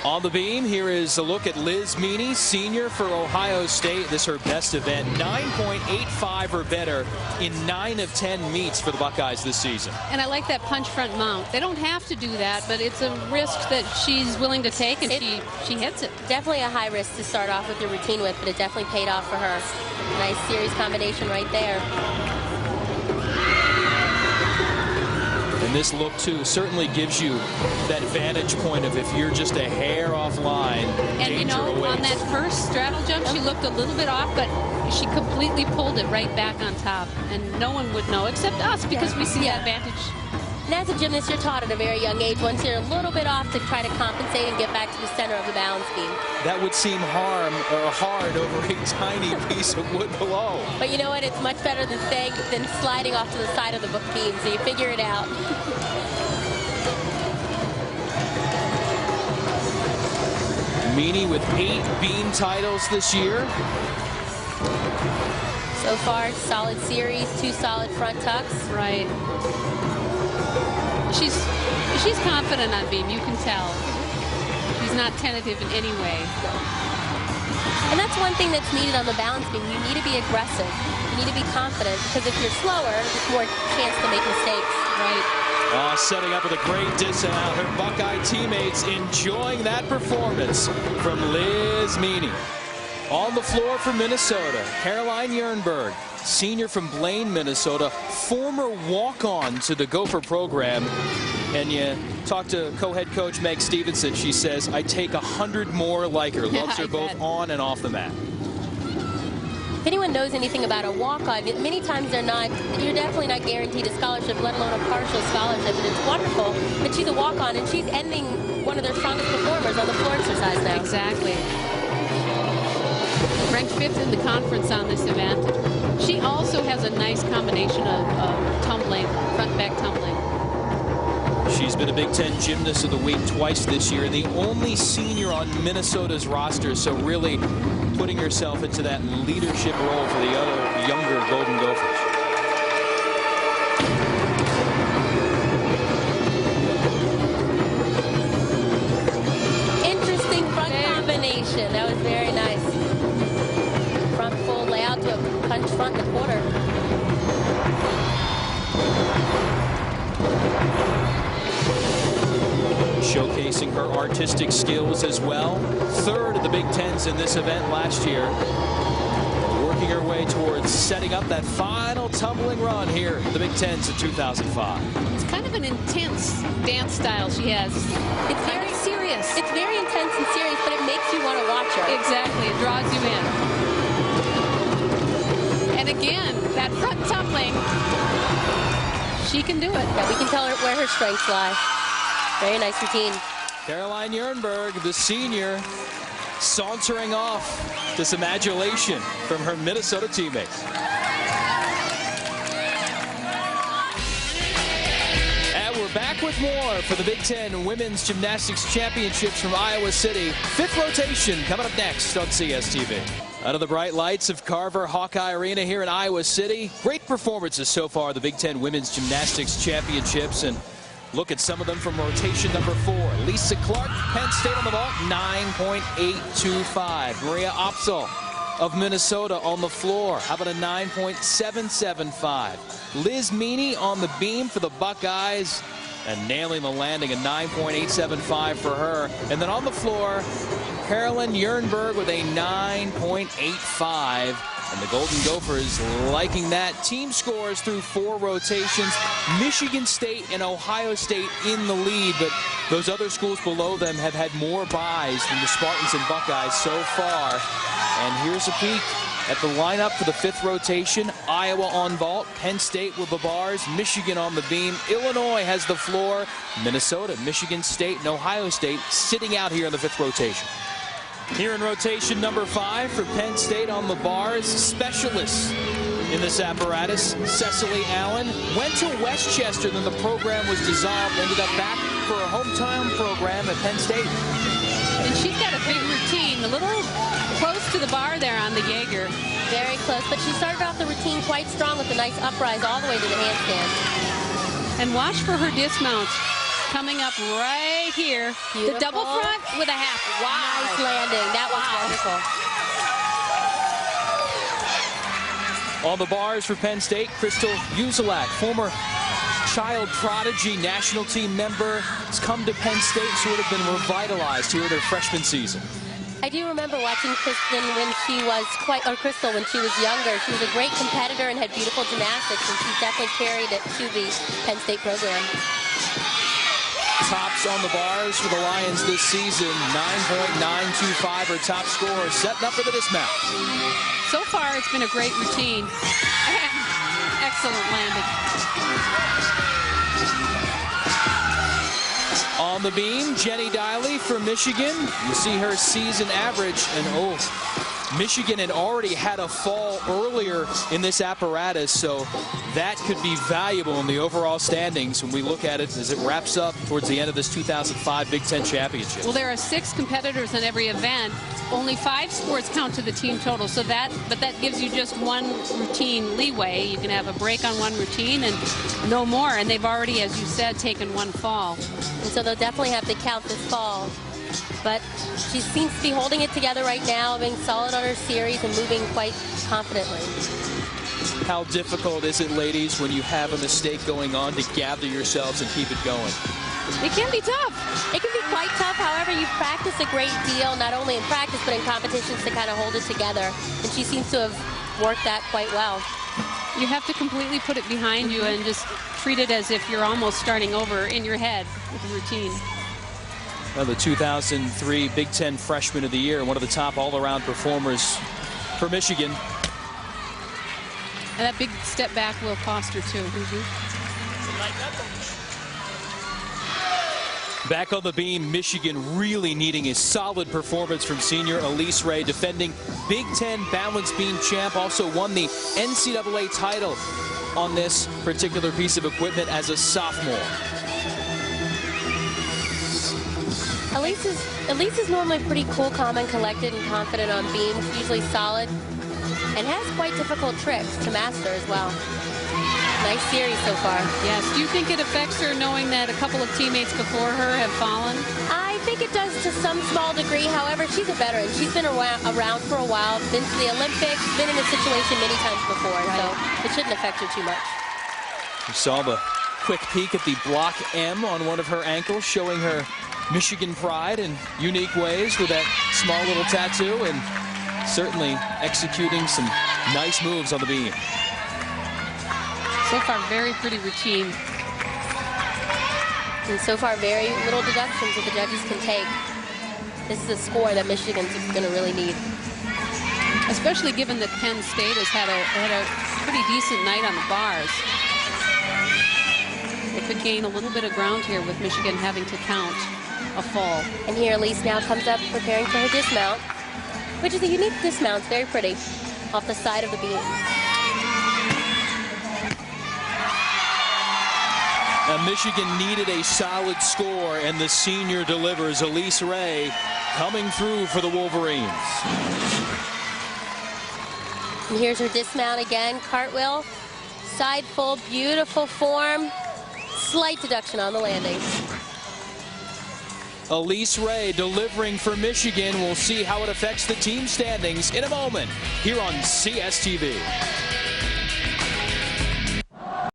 On the beam, here is a look at Liz Meany, senior for Ohio State. This is her best event, 9.85 or better in 9 of 10 meets for the Buckeyes this season. And I like that punch front mount. They don't have to do that, but it's a risk that she's willing to take, and she hits it. Definitely a high risk to start off with your routine with, but it definitely paid off for her. Nice series combination right there. And this look, too, certainly gives you that vantage point of if you're just a hair offline, and you know, awaits. on that first straddle jump, she looked a little bit off, but she completely pulled it right back on top. And no one would know except us, because we see that vantage. And as a gymnast, you're taught at a very young age, once you're a little bit off, to try to compensate and get back to the center of the balance beam. That would seem hard over a tiny piece of wood below. But you know what? It's much better than sliding off to the side of the beam, so you figure it out. Meany with 8 beam titles this year. So far, solid series, 2 solid front tucks. Right. She's confident on beam, you can tell. She's not tentative in any way. And that's one thing that's needed on the balance beam. You need to be aggressive. You need to be confident, because if you're slower, there's more chance to make mistakes. Right. Setting up with a great dismount. Her Buckeye teammates enjoying that performance from Liz Meany. On the floor for Minnesota, Caroline Jernberg, senior from Blaine, Minnesota, former walk-on to the Gopher program. And you talk to co-head coach Meg Stevenson. She says, I take 100 more like her. Loves her both on and off the mat. If anyone knows anything about a walk-on, many times you're definitely not guaranteed a scholarship, let alone a partial scholarship. And it's wonderful that she's a walk-on, and she's ending one of their strongest performers on the floor exercise now. Exactly. Ranked 5th in the conference on this event. She also has a nice combination of tumbling, front-back tumbling. She's been a Big Ten Gymnast of the Week twice this year, the only senior on Minnesota's roster, so really putting herself into that leadership role for the other younger Golden Gophers. Interesting front combination. That was very nice. Front full layout to a punch front in the quarter. Showcasing her artistic skills as well. 3rd of the Big Tens in this event last year. Working her way towards setting up that final tumbling run here at the Big Tens in 2005. It's kind of an intense dance style she has. It's very serious. It's very intense and serious, but it makes you want to watch her. Exactly. It draws you in. And again, that front tumbling, she can do it. Yeah, we can tell her where her strengths lie. Very nice routine. Caroline Jernberg, the senior, sauntering off to some adulation from her Minnesota teammates. And we're back with more for the Big Ten Women's Gymnastics Championships from Iowa City. 5th rotation coming up next on CSTV. Under the bright lights of Carver Hawkeye Arena here in Iowa City. Great performances so far, the Big Ten Women's Gymnastics Championships. And look at some of them from rotation number 4. Lisa Clark, Penn State on the vault, 9.825. Maria Opsahl of Minnesota on the floor. How about a 9.775? Liz Meany on the beam for the Buckeyes and nailing the landing, a 9.875 for her. And then on the floor, Caroline Jernberg with a 9.85. And the Golden Gophers liking that. Team scores through 4 rotations. Michigan State and Ohio State in the lead, but those other schools below them have had more buys than the Spartans and Buckeyes so far. And here's a peek at the lineup for the 5th rotation. Iowa on vault, Penn State with the bars, Michigan on the beam, Illinois has the floor, Minnesota, Michigan State, and Ohio State sitting out here in the 5th rotation. Here in rotation number 5 for Penn State on the bars, specialists in this apparatus. Cecily Allen went to Westchester, then the program was dissolved, ended up back for a hometown program at Penn State. And she's got a big routine, a little close to the bar there on the Jaeger. Very close, but she started off the routine quite strong with a nice uprise all the way to the handstand. And watch for her dismounts. Coming up right here. Beautiful. The double front with a half. Wow. Nice landing. That was wonderful. On the bars for Penn State, Crystal Uzelak, former child prodigy national team member, has come to Penn State, sort of been revitalized here in their freshman season. I do remember watching Crystal when she was younger. She was a great competitor and had beautiful gymnastics, and she's definitely carried it to the Penn State program. Tops on the bars for the Lions this season, 9.925 her top score, setting up for the dismount. So far, it's been a great routine. Excellent landing. On the beam, Jenny Diley from Michigan. You see her season average, and Michigan had already had a fall earlier in this apparatus, so that could be valuable in the overall standings when we look at it as it wraps up towards the end of this 2005 Big Ten Championship. Well, there are 6 competitors in every event. Only 5 scores count to the team total, so that gives you just 1 routine leeway. You can have a break on 1 routine and no more, and they've already, as you said, taken 1 fall. And so they'll definitely have to count this fall. But she seems to be holding it together right now, being solid on her series and moving quite confidently. How difficult is it, ladies, when you have a mistake going on to gather yourselves and keep it going? It can be tough. It can be quite tough. However, you practice a great deal, not only in practice, but in competitions to kind of hold it together. And she seems to have worked that quite well. You have to completely put it behind you and just treat it as if you're almost starting over in your head with the routine. Well, the 2003 Big Ten Freshman of the Year, one of the top all-around performers for Michigan. And that big step back will cost her, too. Back on the beam, Michigan really needing a solid performance from senior Elise Ray, defending Big Ten balance beam champ, also won the NCAA title on this particular piece of equipment as a sophomore. Elise is normally pretty cool, calm, and collected and confident on beams, usually solid, and has quite difficult tricks to master as well. Nice series so far. Yes. Do you think it affects her knowing that a couple of teammates before her have fallen? I think it does to some small degree. However, she's a veteran. She's been around for a while, been to the Olympics, been in this situation many times before, so it shouldn't affect her too much. We saw the quick peek at the block M on one of her ankles, showing her Michigan pride in unique ways with that small little tattoo, and certainly executing some nice moves on the beam. So far, very pretty routine. And so far, very little deductions that the judges can take. This is a score that Michigan's going to really need. Especially given that Penn State has had a pretty decent night on the bars. They could gain a little bit of ground here with Michigan having to count a fall. And here Elise now comes up preparing for her dismount, which is a unique dismount. It's very pretty, off the side of the beam. Michigan needed a solid score, and the senior delivers. Elise Ray coming through for the Wolverines. And here's her dismount again. Cartwheel, side full, beautiful form. Slight deduction on the landing. Elise Ray delivering for Michigan. We'll see how it affects the team standings in a moment here on CSTV.